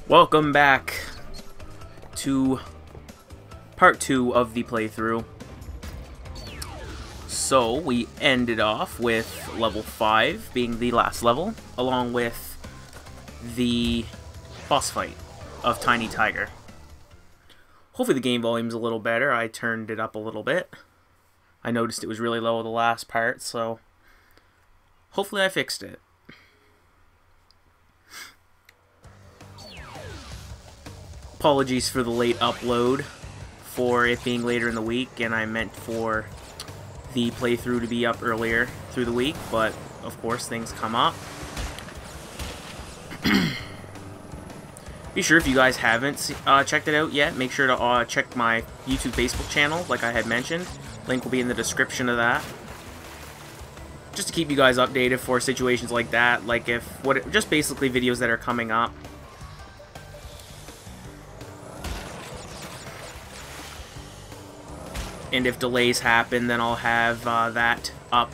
Welcome back to part 2 of the playthrough. So, we ended off with level 5 being the last level, along with the boss fight of Tiny Tiger. Hopefully the game volume's a little better. I turned it up a little bit. I noticed it was really low the last part, so hopefully I fixed it. Apologies for the late upload, for it being later in the week, and I meant for the playthrough to be up earlier through the week, but of course things come up. Be sure, if you guys haven't checked it out yet, make sure to check my YouTube Facebook channel, like I had mentioned. Link will be in the description of that. Just to keep you guys updated for situations like that, like just basically videos that are coming up. And if delays happen, then I'll have that up.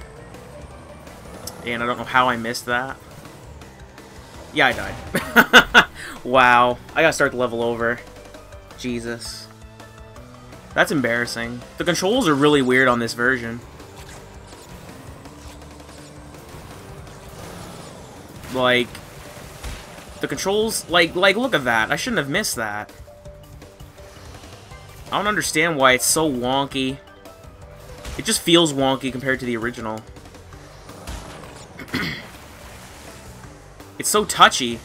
And I don't know how I missed that. Yeah, I died. Wow. I gotta start the level over. Jesus. That's embarrassing. The controls are really weird on this version. Like, the controls, like look at that. I shouldn't have missed that. I don't understand why it's so wonky. It just feels wonky compared to the original. It's so touchy.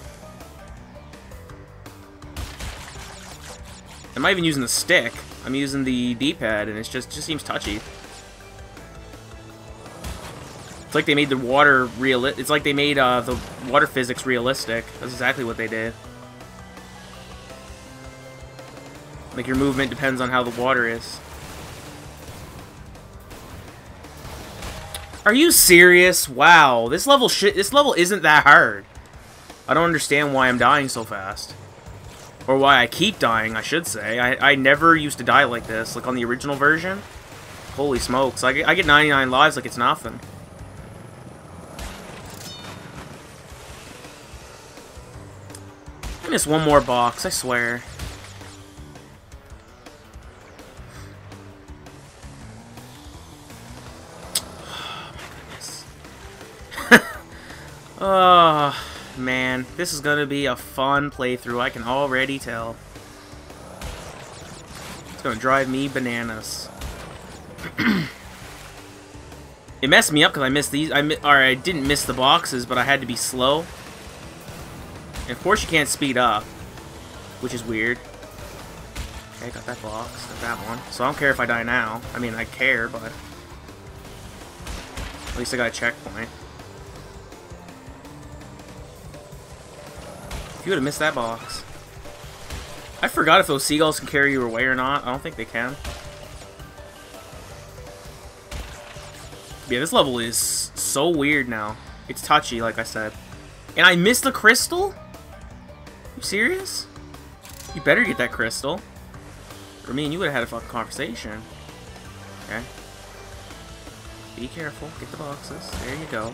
I'm not even using the stick. I'm using the D-pad, and it just seems touchy. It's like they made the water It's like they made the water physics realistic. That's exactly what they did. Like, your movement depends on how the water is. Are you serious? Wow, this level isn't that hard. I don't understand why I'm dying so fast. Or why I keep dying, I should say. I never used to die like this. Like on the original version. Holy smokes, I get 99 lives like it's nothing. I missed one more box, I swear. Oh, man. This is going to be a fun playthrough. I can already tell. It's going to drive me bananas. It messed me up because I missed these. I didn't miss the boxes, but I had to be slow. And of course you can't speed up, which is weird. Okay, got that box. Got that one. So I don't care if I die now. I mean, I care, but at least I got a checkpoint. You would have missed that box. I forgot if those seagulls can carry you away or not. I don't think they can. Yeah, this level is so weird now. It's touchy, like I said. And I missed the crystal? You serious? You better get that crystal. Or me and you would have had a fucking conversation. Okay. Be careful. Get the boxes. There you go.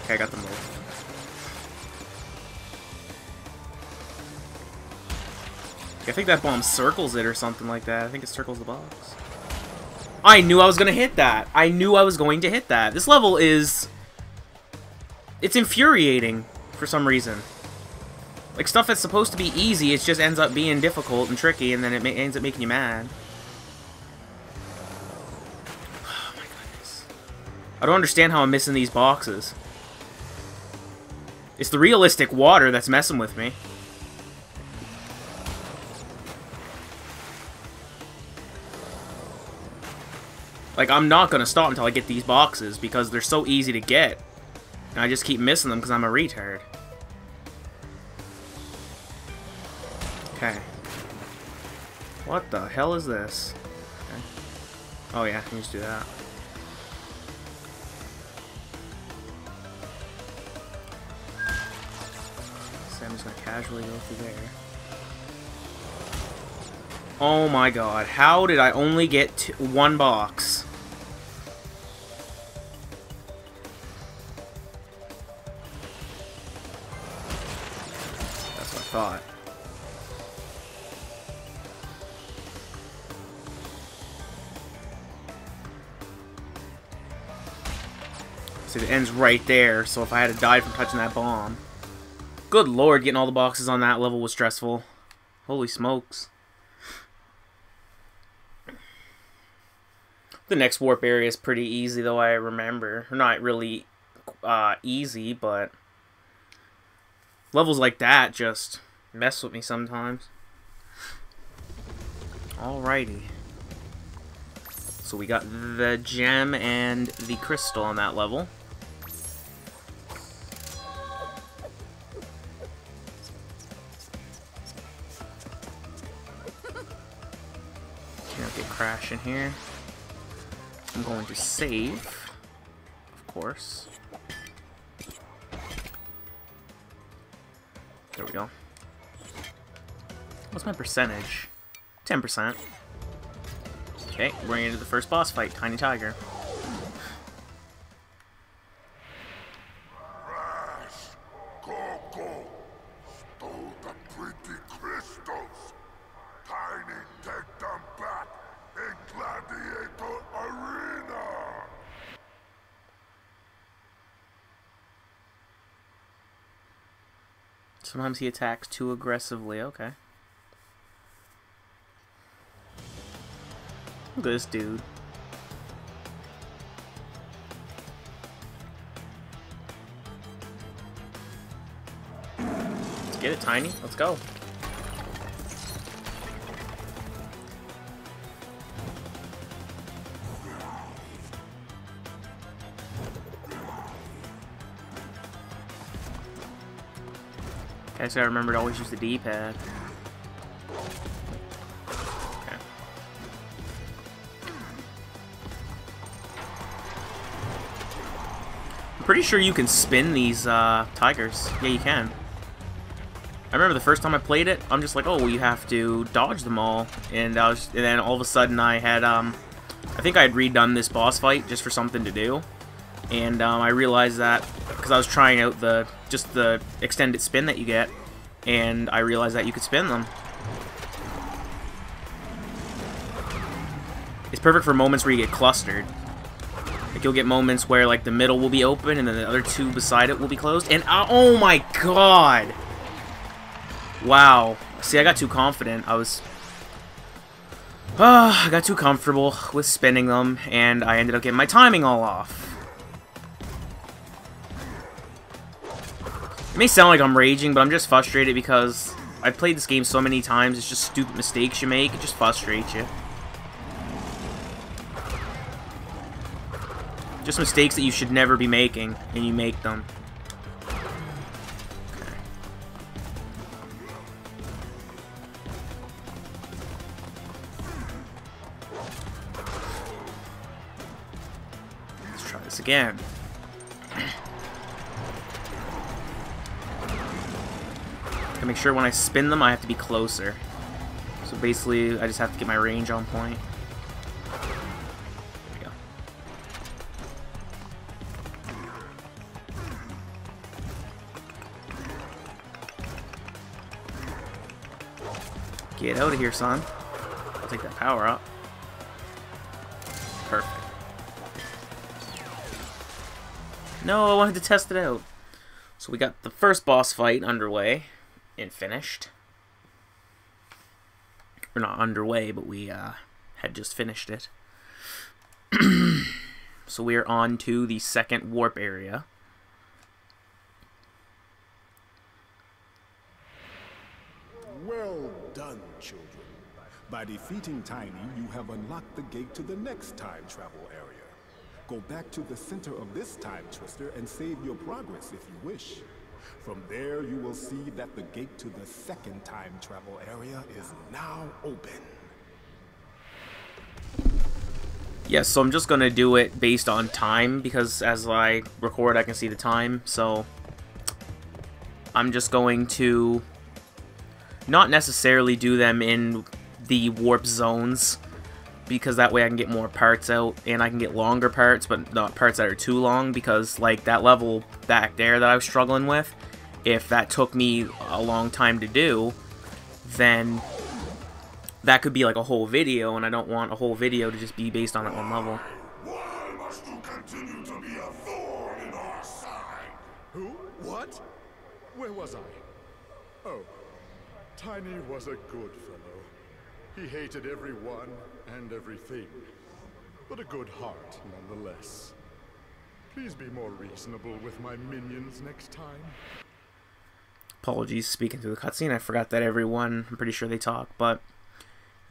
Okay, I got them both. I think that bomb circles it or something like that. I think it circles the box. I knew I was going to hit that. I knew I was going to hit that. This level is... It's infuriating for some reason. Like, stuff that's supposed to be easy, it just ends up being difficult and tricky, and then it ends up making you mad. Oh my goodness. I don't understand how I'm missing these boxes. It's the realistic water that's messing with me. Like, I'm not gonna stop until I get these boxes because they're so easy to get. And I just keep missing them because I'm a retard. Okay. What the hell is this? Okay. Oh yeah, I can just do that. I'm just gonna casually go through there. Oh my god, how did I only get one box? thought. See, it ends right there, so if I had to die from touching that bomb... Good lord, getting all the boxes on that level was stressful. Holy smokes. The next warp area is pretty easy, though, I remember. Not really easy, but... levels like that just mess with me sometimes. Alrighty. So we got the gem and the crystal on that level. Can't get crashing here. I'm going to save, of course. There we go. What's my percentage? 10%. Okay, we're into the first boss fight, Tiny Tiger. Stole the pretty crystals. Tiny, take them back in Gladiator Arena. Sometimes he attacks too aggressively, okay. Look at this dude. Let's get it, Tiny. Let's go. Okay, so I remember to always use the D-pad. Okay. I'm pretty sure you can spin these tigers. Yeah, you can. I remember the first time I played it, I'm just like, oh, well, you have to dodge them all, and then all of a sudden I had I think I had redone this boss fight just for something to do, and I realized that because I was trying out just the extended spin that you get, and I realized that you could spin them. It's perfect for moments where you get clustered. Like, you'll get moments where, like, the middle will be open and then the other two beside it will be closed. And, oh my god! Wow. See, I got too confident. I got too comfortable with spinning them, and I ended up getting my timing all off. It may sound like I'm raging, but I'm just frustrated because I've played this game so many times. It's just stupid mistakes you make. It just frustrates you. Just mistakes that you should never be making, and you make them. Okay. Let's try this again. To make sure when I spin them, I have to be closer. So basically, I just have to get my range on point. There we go. Get out of here, son. I'll take that power up. Perfect. No, I wanted to test it out. So we got the first boss fight underway. And finished. We're not underway, but we had just finished it. So we're on to the second warp area. Well done, children. By defeating Tiny, you have unlocked the gate to the next time travel area. Go back to the center of this time twister and save your progress if you wish. From there, you will see that the gate to the second time travel area is now open. Yes, so I'm just going to do it based on time, because as I record, I can see the time, so I'm just going to not necessarily do them in the warp zones, because that way I can get more parts out, and I can get longer parts, but not parts that are too long, because, like, that level back there that I was struggling with, if that took me a long time to do, then that could be like a whole video, and I don't want a whole video to just be based on that one level. Why must you continue to be a thorn in our side? Who? What? Where was I? Oh, Tiny was a good fellow. He hated everyone and everything, but a good heart nonetheless. Please be more reasonable with my minions next time. Apologies, speaking through the cutscene, I forgot that everyone, I'm pretty sure they talk, but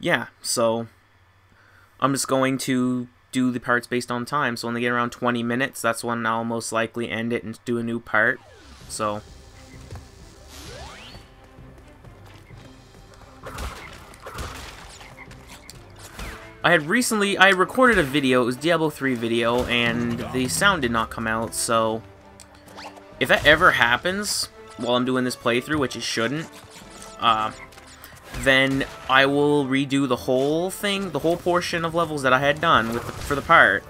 yeah, so I'm just going to do the parts based on time. So when they get around 20 minutes, that's when I'll most likely end it and do a new part. So I recorded a video, it was Diablo 3 video, and the sound did not come out, so if that ever happens while I'm doing this playthrough, which it shouldn't, then I will redo the whole thing, the whole portion of levels that I had done for the part.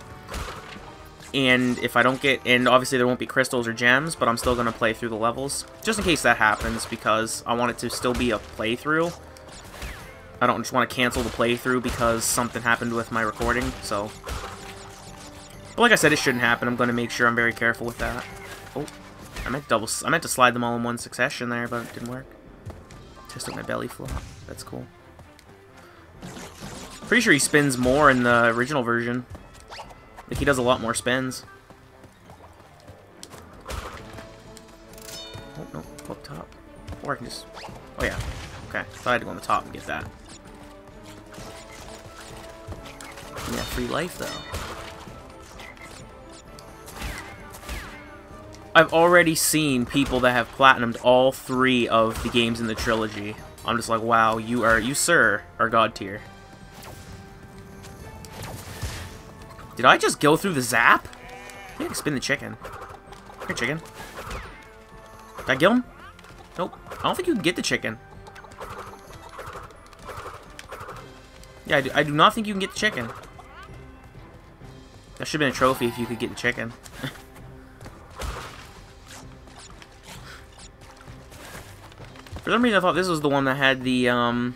And if I don't get, and obviously there won't be crystals or gems, but I'm still going to play through the levels, just in case that happens, because I want it to still be a playthrough. I don't just want to cancel the playthrough because something happened with my recording, so. But like I said, it shouldn't happen. I'm going to make sure I'm very careful with that. Oh, I meant to slide them all in one succession there, but it didn't work. Tested my belly flop. That's cool. Pretty sure he spins more in the original version. Like, he does a lot more spins. Oh, no, go up top. Or I can just... Oh, yeah. Okay, thought I had to go on the top and get that. Yeah, free life, though. I've already seen people that have platinumed all 3 of the games in the trilogy. I'm just like, wow, you sir, are god tier. Did I just go through the zap? Yeah, I can spin the chicken. Here, chicken. Did I kill him? Nope. I don't think you can get the chicken. Yeah, I do not think you can get the chicken. That should have been a trophy if you could get the chicken. For some reason I thought this was the one that had the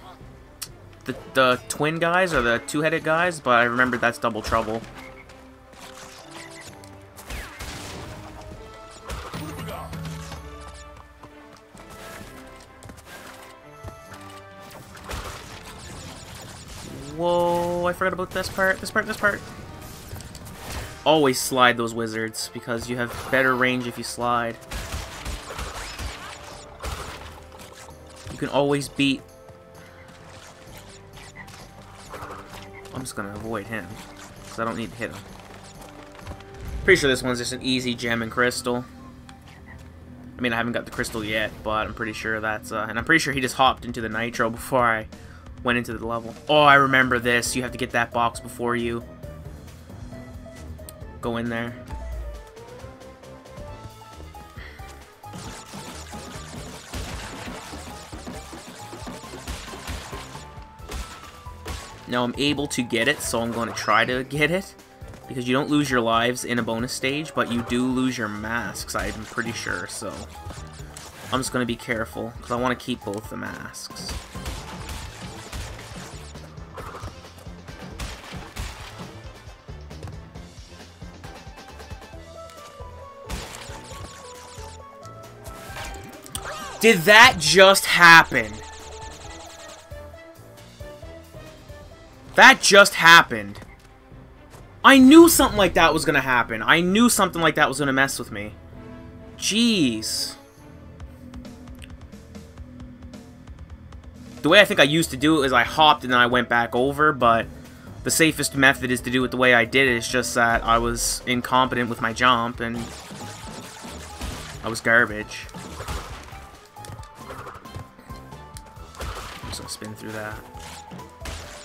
twin guys, or the two-headed guys, but I remembered that's Double Trouble. Whoa, I forgot about this part, this part. Always slide those wizards, because you have better range if you slide. You can always beat... I'm just gonna avoid him, because I don't need to hit him. Pretty sure this one's just an easy gem and crystal. I mean, I haven't got the crystal yet, but I'm pretty sure that's... and I'm pretty sure he just hopped into the nitro before I went into the level. Oh, I remember this. You have to get that box before you go in there. Now I'm able to get it, so I'm going to try to get it. Because you don't lose your lives in a bonus stage, but you do lose your masks, I'm pretty sure, so... I'm just going to be careful, because I want to keep both the masks. Did that just happen? That just happened. I knew something like that was gonna happen. I knew something like that was gonna mess with me. Jeez. The way I think I used to do it is I hopped and then I went back over, but the safest method is to do it the way I did it. It's just that I was incompetent with my jump and I was garbage. I'm just gonna spin through that.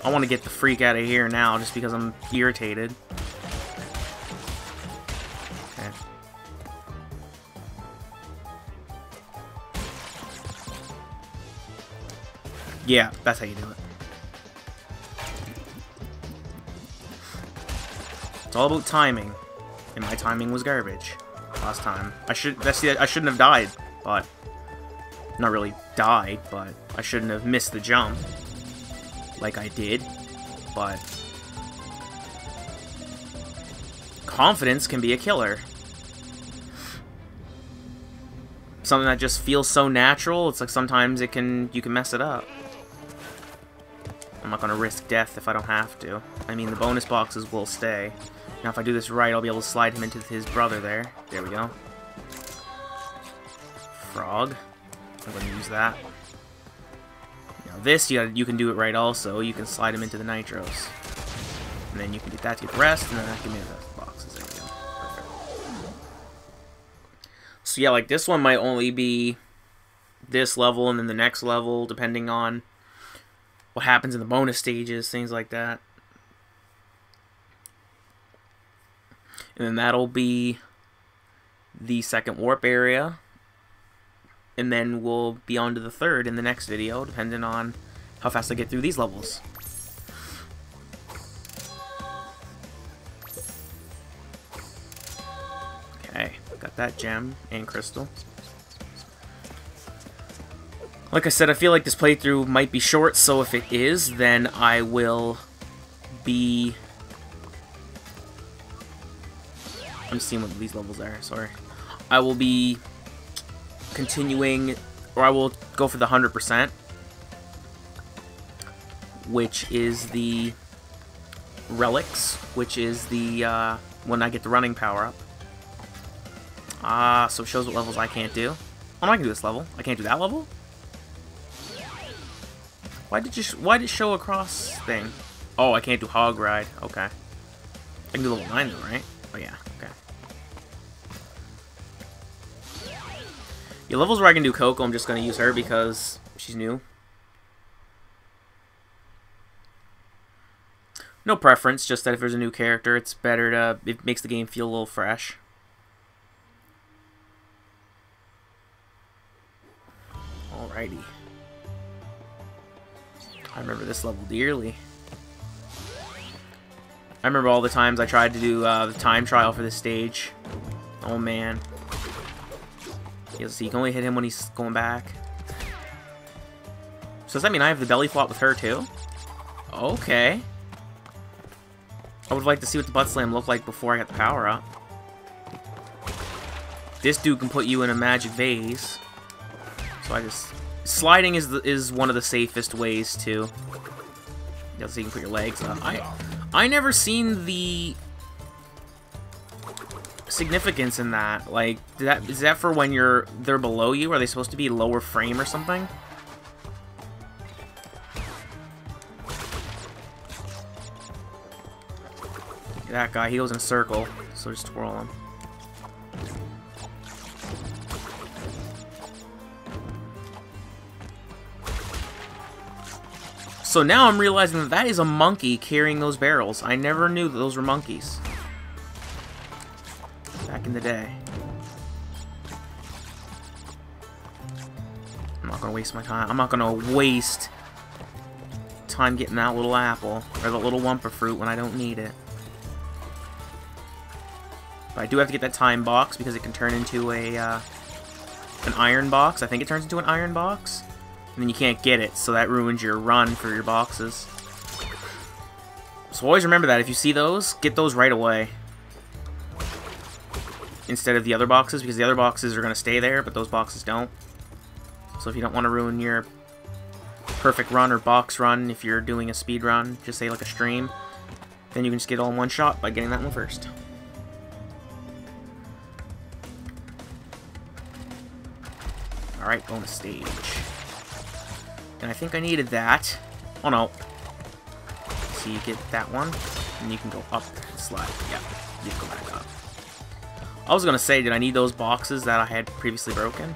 I want to get the freak out of here now just because I'm irritated. Okay. Yeah, that's how you do it. It's all about timing. And my timing was garbage last time. I shouldn't have died. but not really died, but I shouldn't have missed the jump like I did, but confidence can be a killer. Something that just feels so natural, it's like sometimes you can mess it up. I'm not gonna risk death if I don't have to. I mean, the bonus boxes will stay. Now if I do this right, I'll be able to slide him into his brother there. There we go. Frog. I'm gonna use that. Now this, you can do it right also. You can slide him into the nitros. And then you can get that to get the rest, and then that can give me the boxes. There we go. Perfect. So yeah, like this one might only be this level and then the next level, depending on what happens in the bonus stages, things like that. And then that'll be the second warp area. And then we'll be on to the third in the next video, depending on how fast I get through these levels. Okay, got that gem and crystal. Like I said, I feel like this playthrough might be short, so if it is, then I will be... I'm just seeing what these levels are, sorry. I will be continuing, or I will go for the 100%, which is the relics, which is the, when I get the running power up. So it shows what levels I can't do. Oh, no, I can do this level. I can't do that level? Why did it show a cross thing? Oh, I can't do hog ride. Okay. I can do level 9 though, right? Oh yeah, okay. Yeah, levels where I can do Coco, I'm just gonna use her because she's new. No preference, just that if there's a new character, it's better to, it makes the game feel a little fresh. Alrighty. I remember this level dearly. I remember all the times I tried to do the time trial for this stage. Oh man. Yeah, so you can only hit him when he's going back. So does that mean I have the belly flop with her too? Okay. I would like to see what the butt slam looked like before I got the power up. This dude can put you in a magic vase. So I just... Sliding is one of the safest ways to... So you can put your legs up. I never seen the significance in that. Like, is that for when they're below you? Are they supposed to be lower frame or something? That guy, he goes in a circle, so just twirl him. So now I'm realizing that that is a monkey carrying those barrels. I never knew that those were monkeys. Back in the day. I'm not gonna waste my time. I'm not gonna waste time getting that little apple, or the little Wumpa fruit when I don't need it. But I do have to get that time box because it can turn into a an iron box. I think it turns into an iron box. And then you can't get it, so that ruins your run for your boxes. So always remember that. If you see those, get those right away. Instead of the other boxes, because the other boxes are going to stay there, but those boxes don't. So if you don't want to ruin your perfect run or box run, if you're doing a speed run, just say like a stream, then you can just get it all in one shot by getting that one first. Alright, bonus stage. And I think I needed that. Oh no. So you get that one, and you can go up and slide. Yeah, you can go back up. I was gonna say, did I need those boxes that I had previously broken?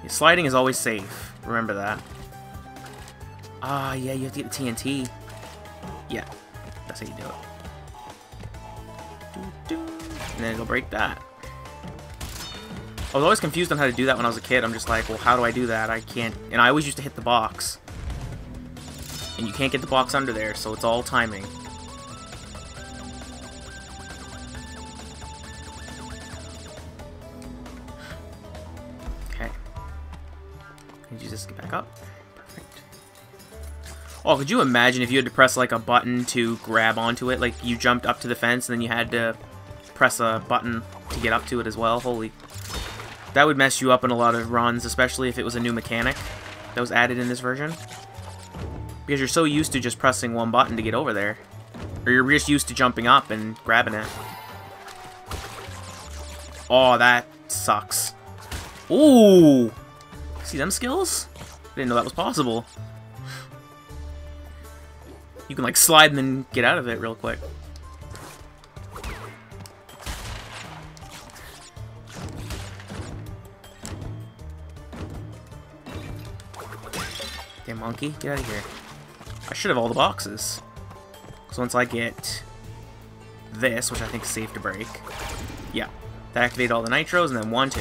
Yeah, sliding is always safe. Remember that. Ah, yeah, you have to get the TNT. Yeah, that's how you do it. And then it'll break that. I was always confused on how to do that when I was a kid. I'm just like, well, how do I do that? I can't... And I always used to hit the box. And you can't get the box under there, so it's all timing. use this to get back up. Perfect. Oh, could you imagine if you had to press like a button to grab onto it? Like you jumped up to the fence and then you had to press a button to get up to it as well? Holy. That would mess you up in a lot of runs, especially if it was a new mechanic that was added in this version. Because you're so used to just pressing one button to get over there. Or you're just used to jumping up and grabbing it. Oh, that sucks. Ooh! See them skills? Didn't know that was possible. You can like slide and then get out of it real quick. Damn monkey, get out of here. I should have all the boxes. So once I get this, which I think is safe to break, yeah, that activated all the nitros, and then 1, 2.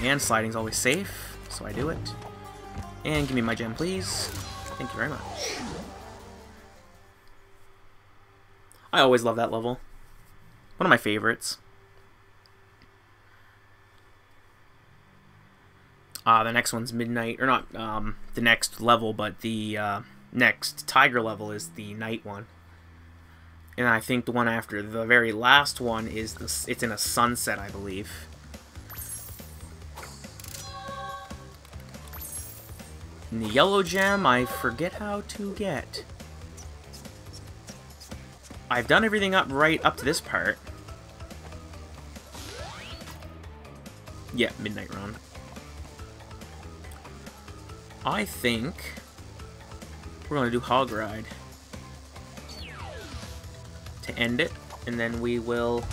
And sliding's always safe, so I do it. And give me my gem, please. Thank you very much. I always love that level. One of my favorites. The next one's Midnight, or not the next level, but the next Tiger level is the night one. And I think the one after the very last one is it's in a sunset, I believe. And the yellow gem, I forget how to get. I've done everything right up to this part. Yeah, Midnight Run. I think we're going to do Hog Ride to end it, and then we will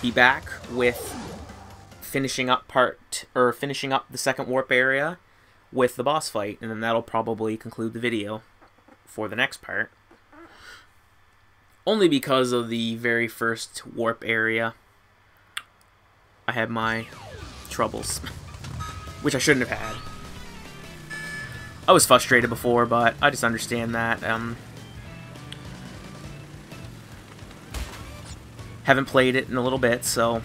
be back with finishing up the second warp area with the boss fight, and then that'll probably conclude the video for the next part. Only because of the very first warp area, I had my troubles, which I shouldn't have had. I was frustrated before, but I just understand that. Haven't played it in a little bit, so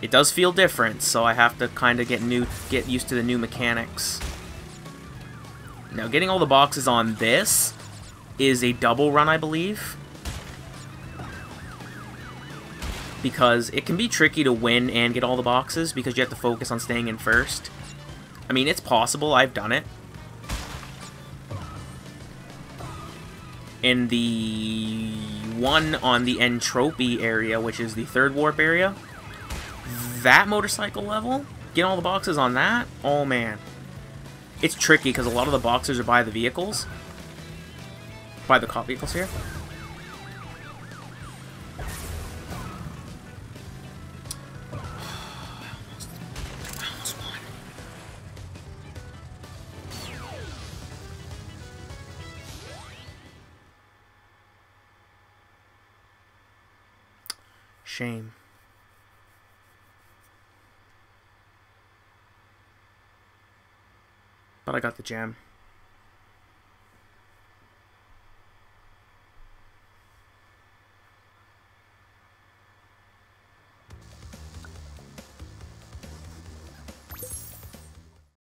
it does feel different. So I have to kind of get used to the new mechanics. Now, getting all the boxes on this is a double run, I believe, because it can be tricky to win and get all the boxes because you have to focus on staying in first. I mean, it's possible. I've done it. In the one on the Entropy area, which is the third warp area, that motorcycle level, getting all the boxes on that, oh man. It's tricky because a lot of the boxes are by the vehicles. By the cop vehicles here. Shame. But I got the gem.